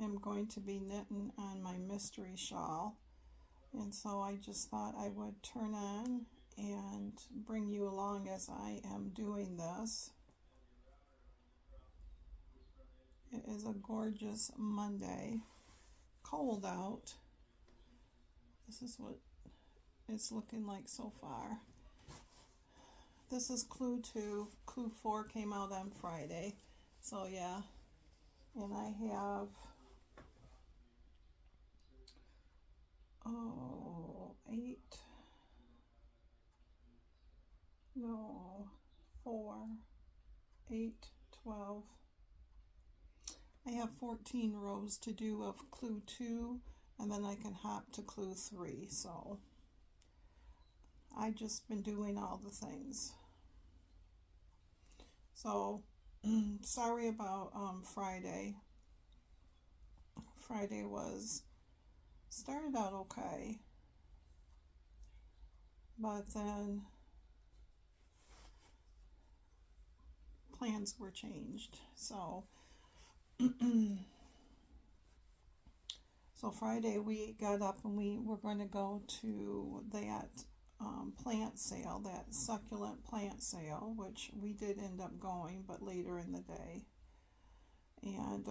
am going to be knitting on my mystery shawl, and so I just thought I would turn on and bring you along as I am doing this. It is a gorgeous Monday, cold out. This is what it's looking like so far. This is Clue 2. Clue 4 came out on Friday. So yeah, and I have, 8, no, 4, 8, 12. I have 14 rows to do of Clue 2, and then I can hop to Clue 3. So I've just been doing all the things. So sorry about Friday. Friday started out okay, but then plans were changed. So so Friday we got up and we were going to go to that plant sale, that succulent plant sale, which we did end up going, but later in the day. And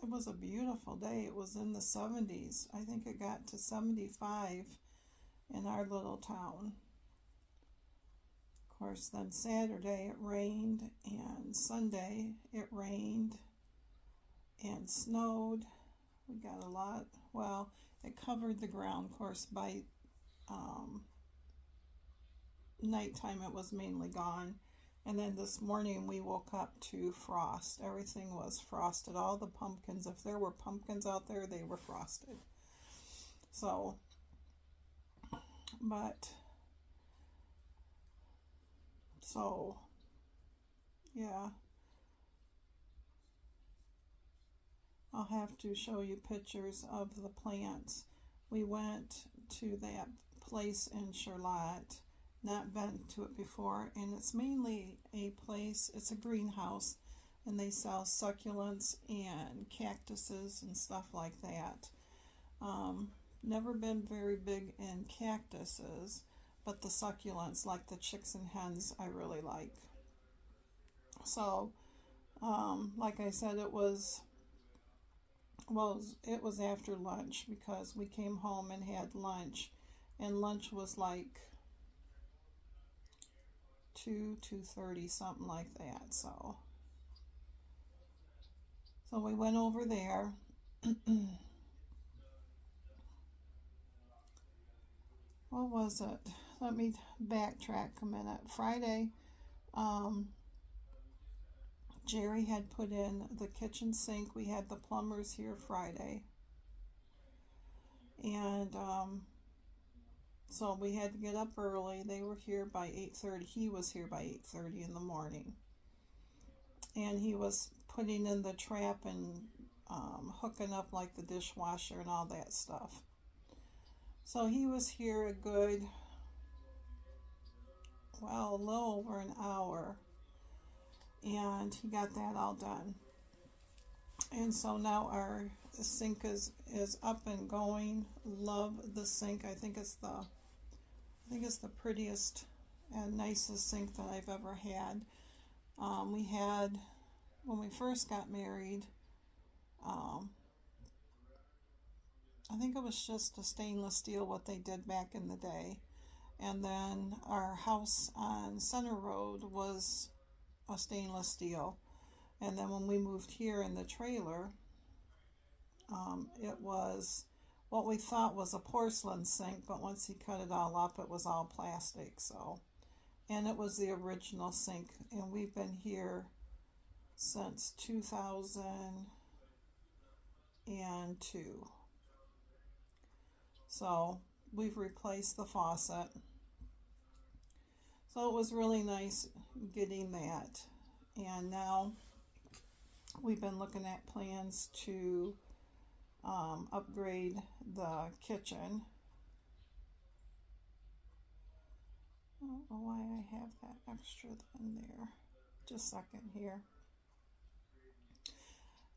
it was a beautiful day. It was in the 70s. I think it got to 75 in our little town. Of course, then Saturday it rained, and Sunday it rained and snowed. We got a lot. Well, it covered the ground. Of course, by nighttime it was mainly gone. And then this morning we woke up to frost. Everything was frosted. All the pumpkins, if there were pumpkins out there, they were frosted. So, yeah. I'll have to show you pictures of the plants. We went to that place in Charlotte, not been to it before, and it's mainly a place, it's a greenhouse, and they sell succulents and cactuses and stuff like that. Never been very big in cactuses, but the succulents, like the chicks and hens, I really like. So, like I said, it was after lunch, because we came home and had lunch, and lunch was like 2:30, something like that. So we went over there. What was it? Let me backtrack a minute. Friday, Jerry had put in the kitchen sink. We had the plumbers here Friday, and so we had to get up early. They were here by 8:30. He was here by 8:30 in the morning, and he was putting in the trap and hooking up like the dishwasher and all that stuff. So he was here a good, a little over an hour, and he got that all done. And so now our sink is up and going. Love the sink. I think it's the prettiest and nicest sink that I've ever had. We had, when we first got married, I think it was just a stainless steel, what they did back in the day. And then our house on Center Road was a stainless steel. And then when we moved here in the trailer, it was what we thought was a porcelain sink, but once he cut it all up, it was all plastic. So, and it was the original sink, and we've been here since 2002. So we've replaced the faucet. So it was really nice getting that. And now we've been looking at plans to upgrade the kitchen. I don't know why I have that extra in there. Just a second here.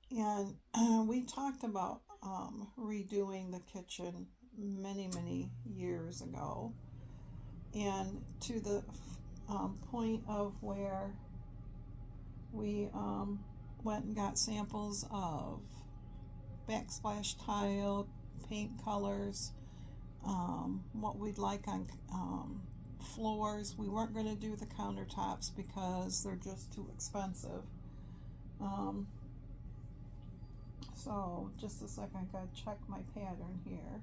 And we talked about redoing the kitchen many, many years ago. And to the point of where we went and got samples of backsplash tile, paint colors, what we'd like on floors. We weren't going to do the countertops because they're just too expensive. So just a second, I gotta check my pattern here.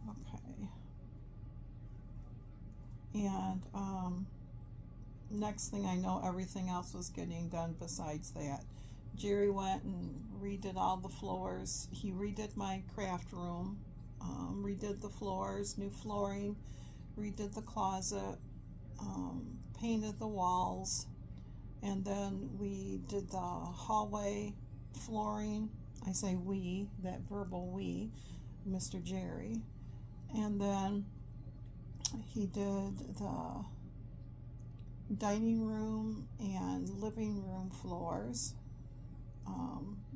Okay. And next thing I know, everything else was getting done besides that. Jerry went and redid all the floors. He redid my craft room, redid the floors, new flooring, redid the closet, painted the walls, and then we did the hallway flooring. I say we, that verbal we, Mr. Jerry. And then he did the dining room and living room floors.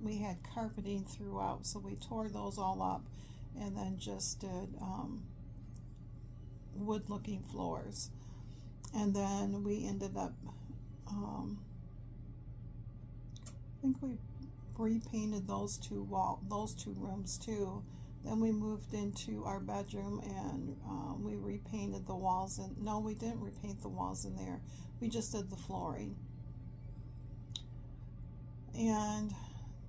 We had carpeting throughout, so we tore those all up and then just did wood looking floors. And then we ended up, I think we repainted those two rooms too. Then we moved into our bedroom and we repainted the walls. And no, we didn't repaint the walls in there. We just did the flooring. And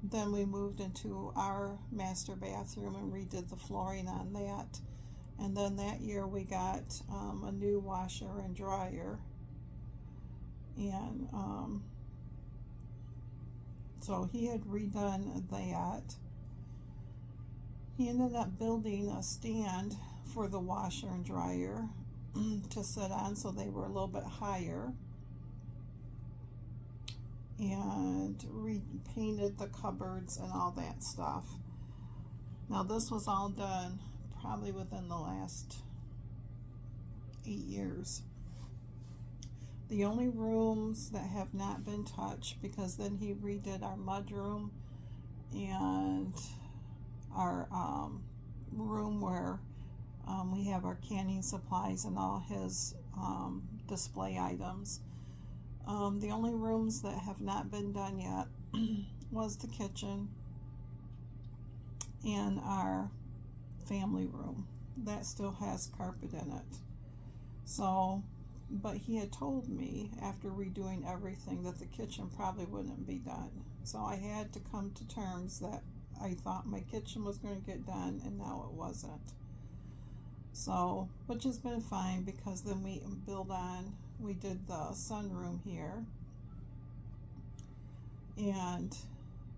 then we moved into our master bathroom and redid the flooring on that. And then that year we got a new washer and dryer. And so he had redone that. He ended up building a stand for the washer and dryer to sit on, so they were a little bit higher. And repainted the cupboards and all that stuff. Now this was all done probably within the last 8 years. The only rooms that have not been touched, because then he redid our mudroom and our room where we have our canning supplies and all his display items. The only rooms that have not been done yet was the kitchen and our family room. That still has carpet in it. So, but he had told me after redoing everything that the kitchen probably wouldn't be done. So I had to come to terms that I thought my kitchen was going to get done and now it wasn't. So, which has been fine, because then we did the sunroom here. And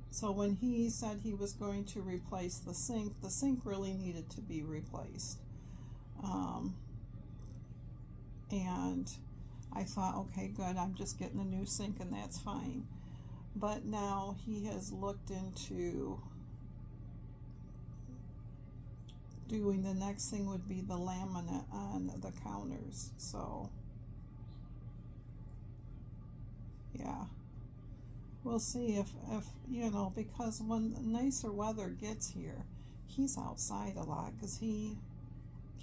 so when he said he was going to replace the sink really needed to be replaced. And I thought, okay, good, I'm just getting a new sink and that's fine. But now he has looked into doing, the next thing would be the laminate on the counters. So yeah, we'll see if you know, because when nicer weather gets here, he's outside a lot because he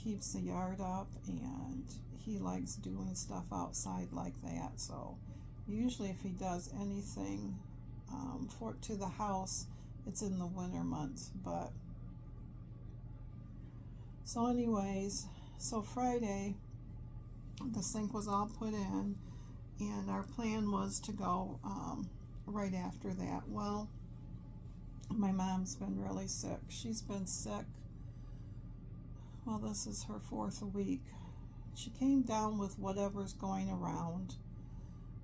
keeps the yard up and he likes doing stuff outside like that. So usually if he does anything to the house, it's in the winter months. But so anyways, so Friday the sink was all put in and our plan was to go right after that. Well, my mom's been really sick. She's been sick, well, this is her 4th week. She came down with whatever's going around.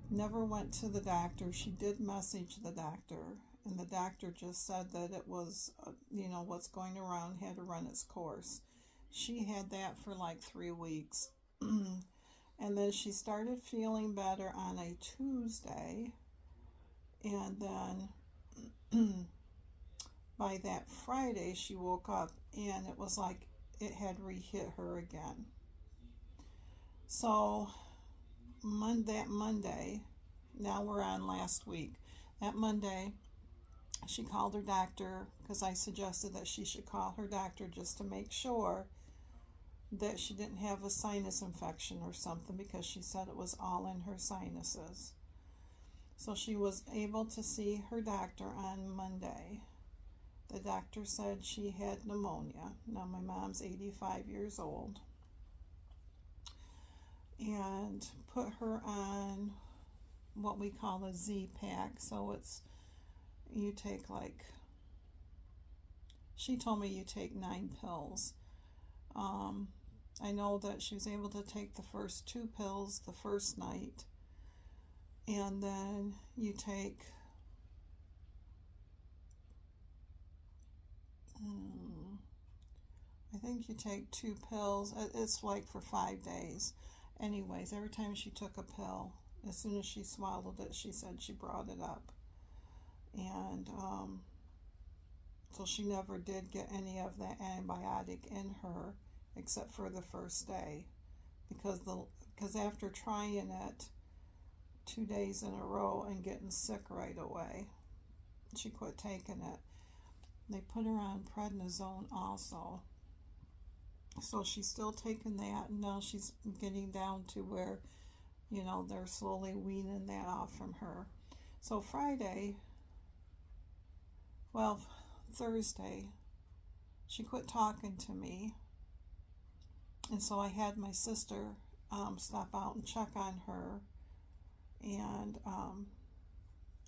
Never went to the doctor. She did message the doctor, and the doctor just said that it was, you know, what's going around had to run its course. She had that for like 3 weeks. And then she started feeling better on a Tuesday. And then by that Friday, she woke up and it was like it had re-hit her again. So that Monday, now we're on last week. At Monday, she called her doctor because I suggested that she should call her doctor just to make sure that she didn't have a sinus infection or something, because she said it was all in her sinuses. So she was able to see her doctor on Monday. The doctor said she had pneumonia. Now, my mom's 85 years old. And put her on what we call a Z-Pack. So it's, you take like, she told me you take 9 pills. I know that she was able to take the first 2 pills the first night. And then you take I think you take 2 pills. It's like for 5 days. Anyways, every time she took a pill, as soon as she swallowed it, she said she brought it up. And so she never did get any of that antibiotic in her except for the first day. Because after trying it 2 days in a row and getting sick right away, she quit taking it. They put her on prednisone also. So she's still taking that, and now she's getting down to where, they're slowly weaning that off from her. So Thursday, she quit talking to me. And so I had my sister stop out and check on her. And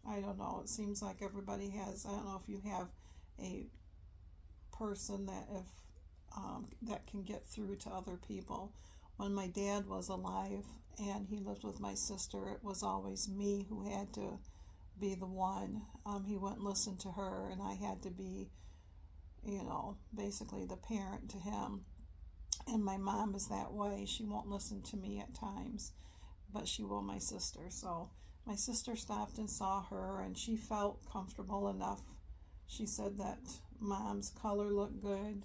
I don't know, it seems like everybody has, I don't know if you have a person that can get through to other people. When my dad was alive and he lived with my sister, it was always me who had to be the one. He wouldn't listen to her, and I had to be, basically the parent to him. And my mom is that way. She won't listen to me at times, but she will my sister. So my sister stopped and saw her, and she felt comfortable enough. She said that Mom's color looked good,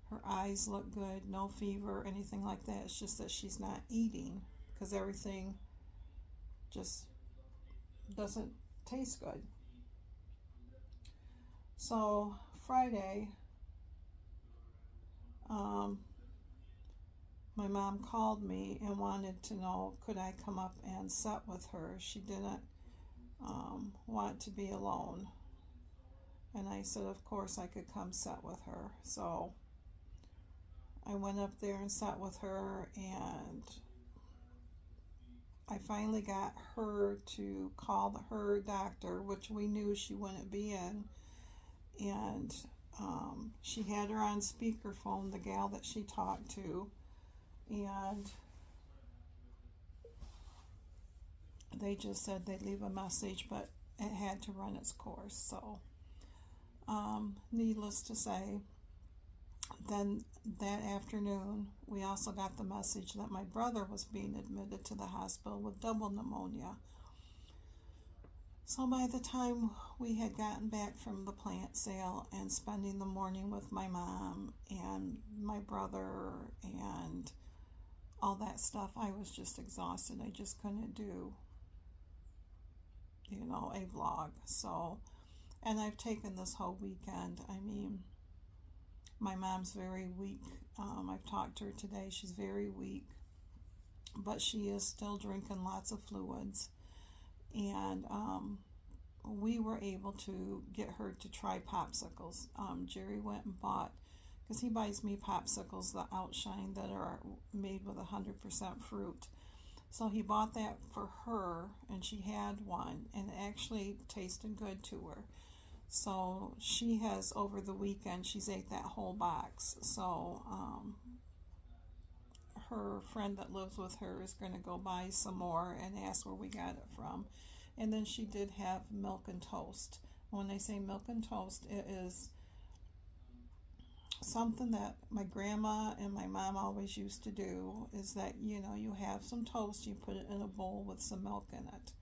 her eyes look good, no fever, anything like that. It's just that she's not eating because everything just doesn't taste good. So Friday, my mom called me and wanted to know, could I come up and sit with her? She didn't want to be alone. And I said, of course, I could come sit with her. So I went up there and sat with her, and I finally got her to call her doctor, which we knew she wouldn't be in. And she had her on speakerphone, the gal that she talked to. And they just said they'd leave a message, but it had to run its course. So needless to say, then that afternoon we also got the message that my brother was being admitted to the hospital with double pneumonia. So by the time we had gotten back from the plant sale and spending the morning with my mom and my brother and all that stuff, I was just exhausted. I just couldn't do, a vlog. So, and I've taken this whole weekend. I mean, my mom's very weak. I've talked to her today. She's very weak, but she is still drinking lots of fluids. And we were able to get her to try popsicles. Jerry went and bought, because he buys me popsicles that outshine, that are made with 100% fruit. So he bought that for her, and she had one, and it actually tasted good to her. So she has, over the weekend, she's ate that whole box. So her friend that lives with her is going to go buy some more and ask where we got it from. And then she did have milk and toast. When they say milk and toast, it is something that my grandma and my mom always used to do, is that, you have some toast, you put it in a bowl with some milk in it.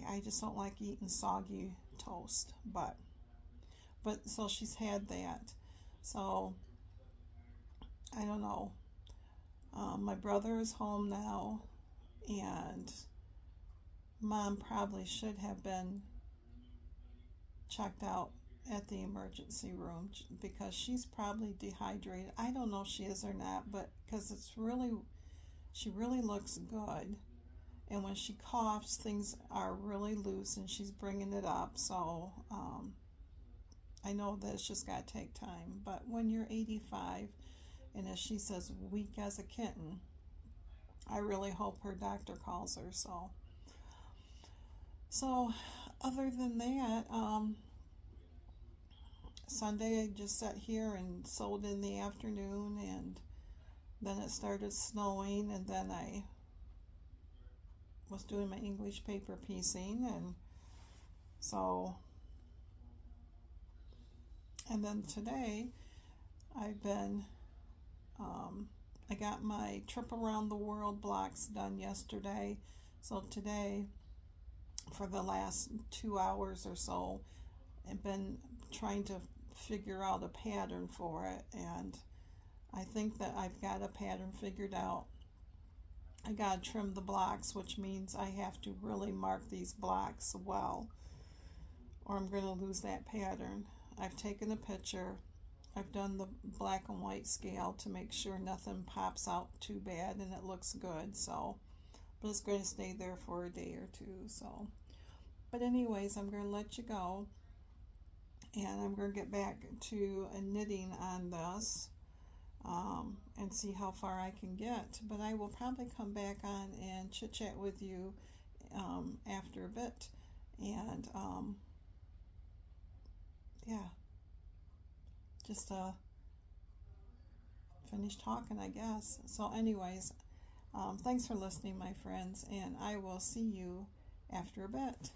I just don't like eating soggy toast, but so she's had that. So I don't know. My brother is home now, and Mom probably should have been checked out at the emergency room because she's probably dehydrated. I don't know if she is or not, but because she really looks good. And when she coughs, things are really loose and she's bringing it up. So I know that it's just got to take time. But when you're 85, and as she says, weak as a kitten, I really hope her doctor calls her. So other than that, Sunday I just sat here and sewed in the afternoon, and then it started snowing, and then I was doing my English paper piecing, and then today I've been I got my trip around the world blocks done yesterday. So today, for the last 2 hours or so, I've been trying to figure out a pattern for it, and I think that I've got a pattern figured out. I gotta trim the blocks, which means I have to really mark these blocks well, or I'm going to lose that pattern. I've taken a picture. I've done the black and white scale to make sure nothing pops out too bad and it looks good. So, but it's going to stay there for a day or two. So, but anyways, I'm going to let you go, and I'm going to get back to knitting on this and see how far I can get. But I will probably come back on and chit chat with you after a bit, and yeah. Just finish talking, I guess. So anyways, thanks for listening, my friends, and I will see you after a bit.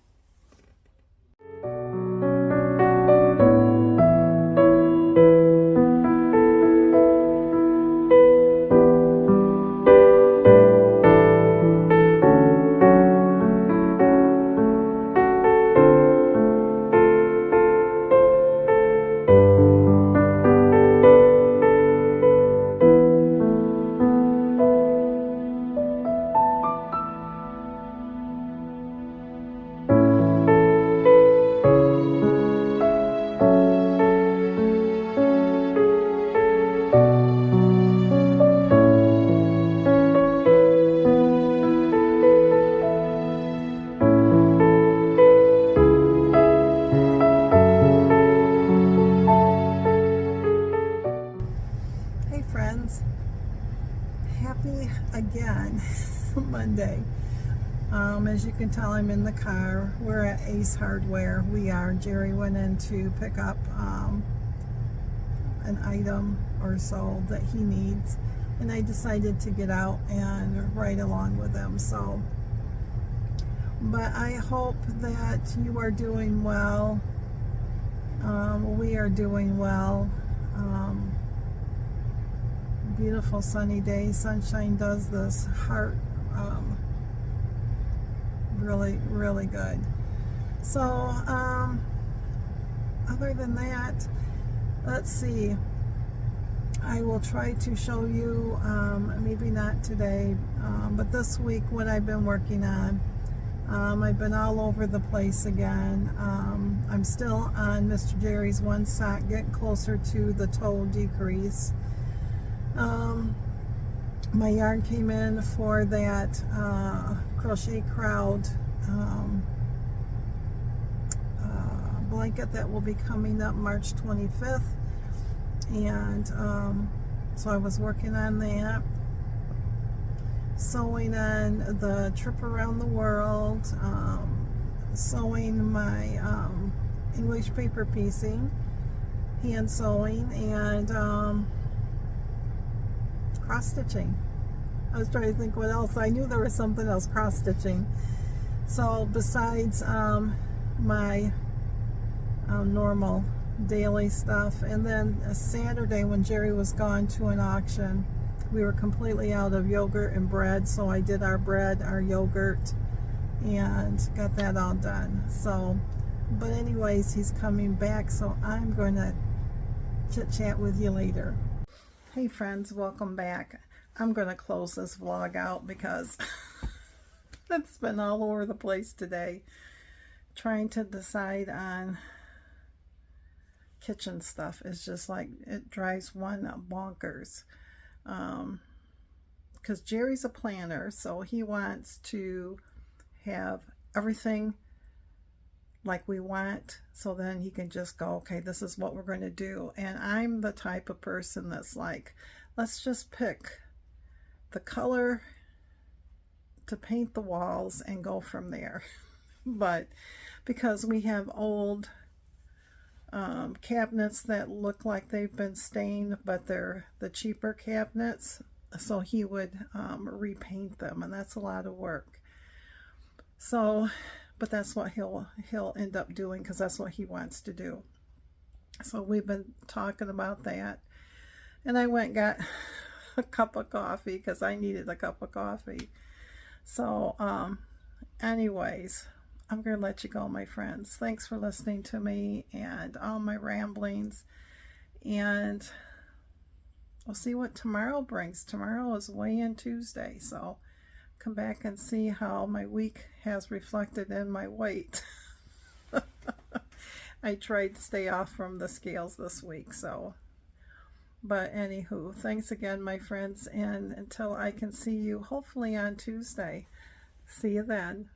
Happy again Monday. As you can tell, I'm in the car. We're at Ace Hardware. Jerry went in to pick up an item or so that he needs, and I decided to get out and ride along with him. So, but I hope that you are doing well. We are doing well. Beautiful sunny day. Sunshine does this heart really, really good. So other than that, let's see. I will try to show you, maybe not today, but this week what I've been working on. I've been all over the place again. I'm still on Mr. Jerry's one sock, getting closer to the toe decrease. My yarn came in for that Crochet Crowd blanket that will be coming up March 25th, and so I was working on that, sewing on the trip around the world, sewing my English paper piecing, hand sewing, and cross stitching. I was trying to think what else. I knew there was something else, cross stitching. So besides my normal daily stuff, and then Saturday when Jerry was gone to an auction, we were completely out of yogurt and bread, so I did our bread, our yogurt, and got that all done. So, but anyways, he's coming back, so I'm going to chit chat with you later. Hey friends, welcome back. I'm going to close this vlog out because It's been all over the place today, trying to decide on kitchen stuff. Is just like, it drives one bonkers. Because Jerry's a planner, so he wants to have everything like we want, so then he can just go, okay, this is what we're going to do. And I'm the type of person that's like, let's just pick the color to paint the walls and go from there. But because we have old cabinets that look like they've been stained, but they're the cheaper cabinets, so he would repaint them, and that's a lot of work. So, but that's what he'll end up doing, because that's what he wants to do. So we've been talking about that, and I went and got a cup of coffee because I needed a cup of coffee. So anyways, I'm gonna let you go, my friends. Thanks for listening to me and all my ramblings, and we'll see what tomorrow brings. Tomorrow is weigh-in Tuesday, so come back and see how my week has reflected in my weight. I tried to stay off from the scales this week, so. But anywho, thanks again, my friends, and until I can see you hopefully on Tuesday. See you then.